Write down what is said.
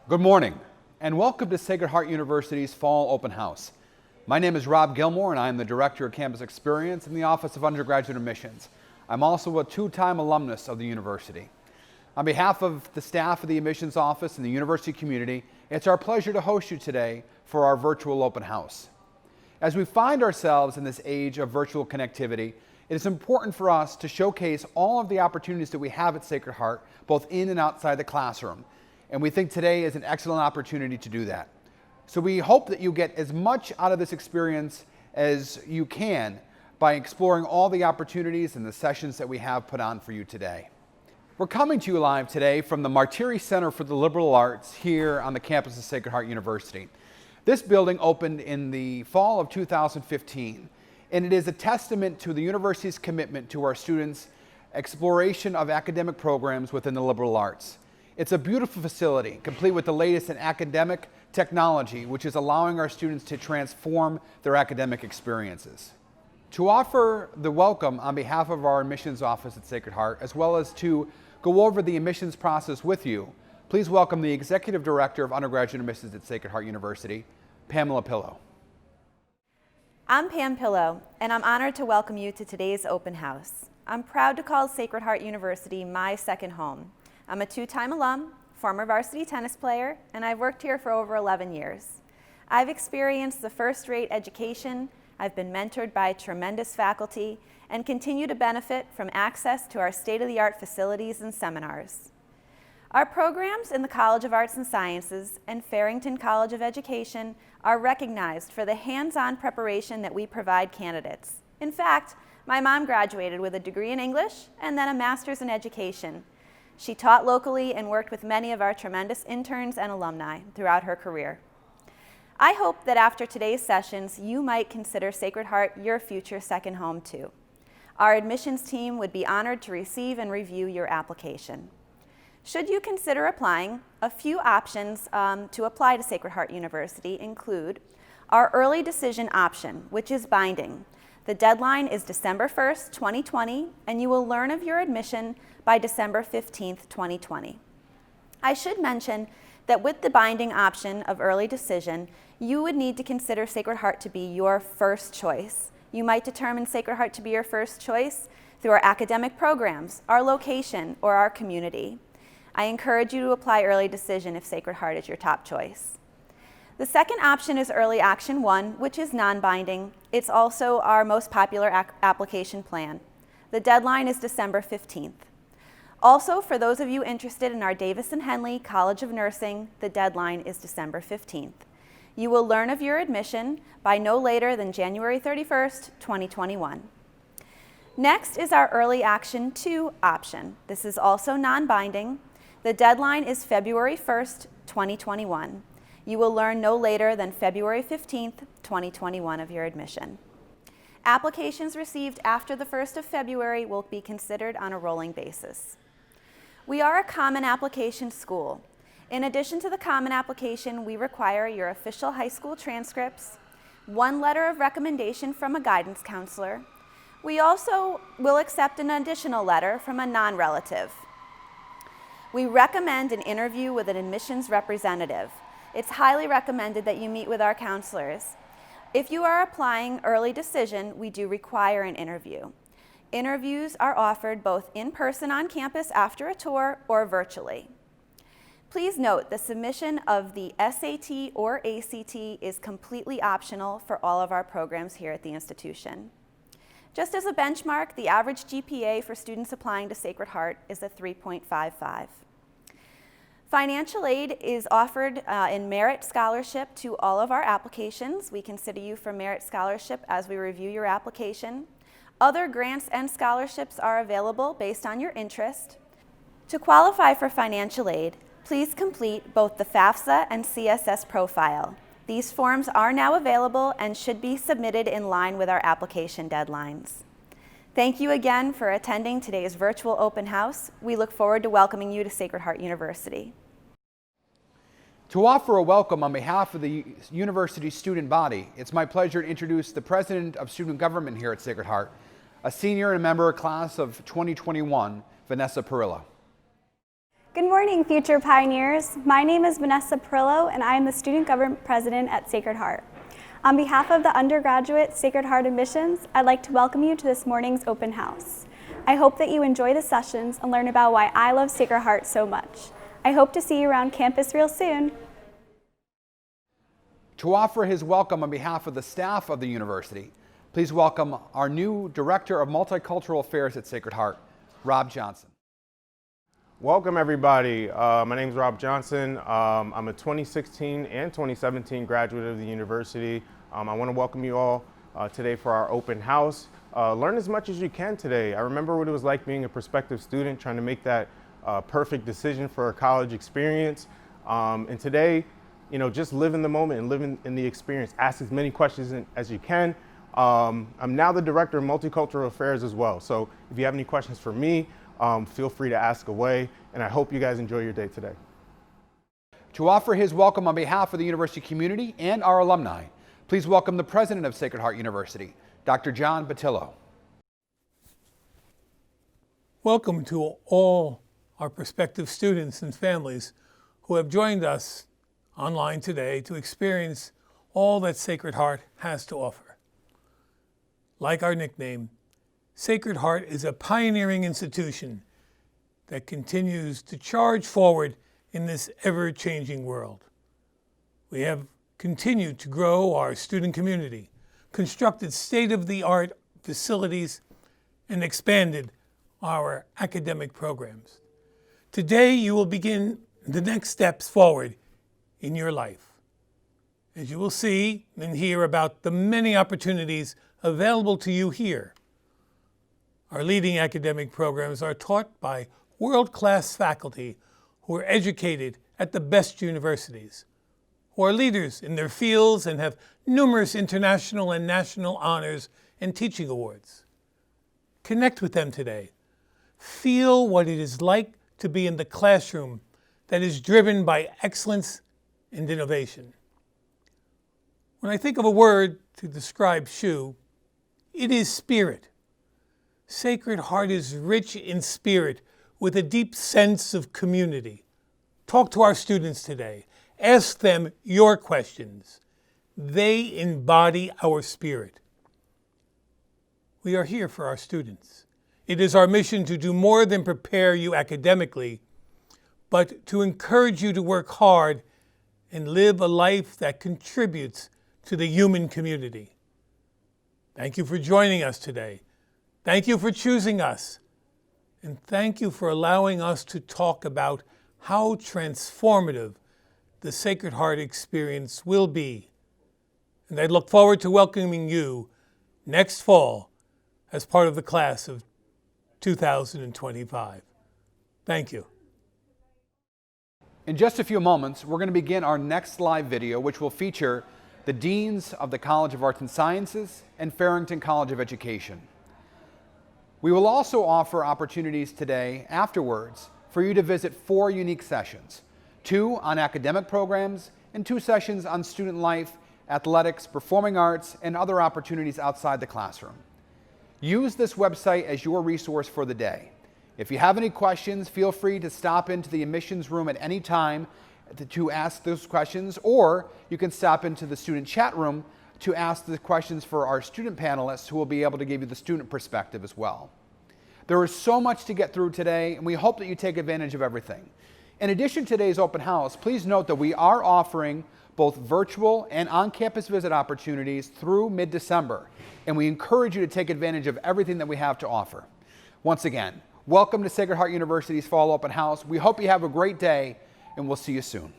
Good morning, and welcome to Sacred Heart University's Fall Open House. My name is Rob Gilmore, and I am the Director of Campus Experience in the Office of Undergraduate Admissions. I'm also a two-time alumnus of the university. On behalf of the staff of the admissions office and the university community, it's our pleasure to host you today for our virtual open house. As we find ourselves in this age of virtual connectivity, it is important for us to showcase all of the opportunities that we have at Sacred Heart, both in and outside the classroom. And we think today is an excellent opportunity to do that. So we hope that you get as much out of this experience as you can by exploring all the opportunities and the sessions that we have put on for you today. We're coming to you live today from the Martiri Center for the Liberal Arts here on the campus of Sacred Heart University. This building opened in the fall of 2015, and it is a testament to the university's commitment to our students' exploration of academic programs within the liberal arts. It's a beautiful facility, complete with the latest in academic technology, which is allowing our students to transform their academic experiences. To offer the welcome on behalf of our admissions office at Sacred Heart, as well as to go over the admissions process with you, please welcome the Executive Director of Undergraduate Admissions at Sacred Heart University, Pamela Pillow. I'm Pam Pillow, and I'm honored to welcome you to today's open house. I'm proud to call Sacred Heart University my second home. I'm a two-time alum, former varsity tennis player, and I've worked here for over 11 years. I've experienced the first-rate education, I've been mentored by tremendous faculty, and continue to benefit from access to our state-of-the-art facilities and seminars. Our programs in the College of Arts and Sciences and Farrington College of Education are recognized for the hands-on preparation that we provide candidates. In fact, my mom graduated with a degree in English and then a master's in education. She taught locally and worked with many of our tremendous interns and alumni throughout her career. I hope that after today's sessions, you might consider Sacred Heart your future second home too. Our admissions team would be honored to receive and review your application. Should you consider applying, a few options to apply to Sacred Heart University include our early decision option, which is binding. The deadline is December 1st, 2020, and you will learn of your admission by December 15th, 2020. I should mention that with the binding option of early decision, you would need to consider Sacred Heart to be your first choice. You might determine Sacred Heart to be your first choice through our academic programs, our location, or our community. I encourage you to apply early decision if Sacred Heart is your top choice. The second option is Early Action 1, which is non-binding. It's also our most popular application plan. The deadline is December 15th. Also, for those of you interested in our Davis and Henley College of Nursing, the deadline is December 15th. You will learn of your admission by no later than January 31st, 2021. Next is our Early Action 2 option. This is also non-binding. The deadline is February 1st, 2021. You will learn no later than February 15th, 2021 of your admission. Applications received after the 1st of February will be considered on a rolling basis. We are a common application school. In addition to the common application, we require your official high school transcripts, one letter of recommendation from a guidance counselor. We also will accept an additional letter from a non-relative. We recommend an interview with an admissions representative. It's highly recommended that you meet with our counselors. If you are applying early decision, we do require an interview. Interviews are offered both in person on campus after a tour or virtually. Please note the submission of the SAT or ACT is completely optional for all of our programs here at the institution. Just as a benchmark, the average GPA for students applying to Sacred Heart is a 3.55. Financial aid is offered in merit scholarship to all of our applications. We consider you for merit scholarship as we review your application. Other grants and scholarships are available based on your interest. To qualify for financial aid, please complete both the FAFSA and CSS profile. These forms are now available and should be submitted in line with our application deadlines. Thank you again for attending today's virtual open house. We look forward to welcoming you to Sacred Heart University. To offer a welcome on behalf of the university student body, it's my pleasure to introduce the President of Student Government here at Sacred Heart, a senior and a member of class of 2021, Vanessa Perillo. Good morning, future pioneers. My name is Vanessa Perillo, and I am the Student Government President at Sacred Heart. On behalf of the undergraduate Sacred Heart admissions, I'd like to welcome you to this morning's open house. I hope that you enjoy the sessions and learn about why I love Sacred Heart so much. I hope to see you around campus real soon. To offer his welcome on behalf of the staff of the university, please welcome our new Director of Multicultural Affairs at Sacred Heart, Rob Johnson. Welcome everybody. My name is Rob Johnson. I'm a 2016 and 2017 graduate of the university. I want to welcome you all today for our open house. Learn as much as you can today. I remember what it was like being a prospective student, trying to make that perfect decision for a college experience. And today, just live in the moment and live in the experience. Ask as many questions as you can. I'm now the Director of Multicultural Affairs as well. So if you have any questions for me, feel free to ask away, and I hope you guys enjoy your day today. To offer his welcome on behalf of the university community and our alumni, please welcome the President of Sacred Heart University, Dr. John Batillo. Welcome to all our prospective students and families who have joined us online today to experience all that Sacred Heart has to offer. Like our nickname, Sacred Heart is a pioneering institution that continues to charge forward in this ever-changing world. We have continued to grow our student community, constructed state-of-the-art facilities, and expanded our academic programs. Today, you will begin the next steps forward in your life, as you will see and hear about the many opportunities available to you here. Our leading academic programs are taught by world-class faculty who are educated at the best universities, who are leaders in their fields and have numerous international and national honors and teaching awards. Connect with them today. Feel what it is like to be in the classroom that is driven by excellence and innovation. When I think of a word to describe SHU, it is spirit. Sacred Heart is rich in spirit with a deep sense of community. Talk to our students today. Ask them your questions. They embody our spirit. We are here for our students. It is our mission to do more than prepare you academically, but to encourage you to work hard and live a life that contributes to the human community. Thank you for joining us today. Thank you for choosing us. And thank you for allowing us to talk about how transformative the Sacred Heart experience will be. And I look forward to welcoming you next fall as part of the class of 2025. Thank you. In just a few moments, we're going to begin our next live video, which will feature the Deans of the College of Arts and Sciences and Farrington College of Education. We will also offer opportunities today afterwards for you to visit 4 unique sessions, 2 on academic programs and 2 sessions on student life, athletics, performing arts, and other opportunities outside the classroom. Use this website as your resource for the day. If you have any questions, feel free to stop into the admissions room at any time to ask those questions, or you can stop into the student chat room to ask the questions for our student panelists who will be able to give you the student perspective as well. There is so much to get through today, and we hope that you take advantage of everything. In addition to today's open house, please note that we are offering both virtual and on-campus visit opportunities through mid-December, and we encourage you to take advantage of everything that we have to offer. Once again, welcome to Sacred Heart University's Fall Open House. We hope you have a great day, and we'll see you soon.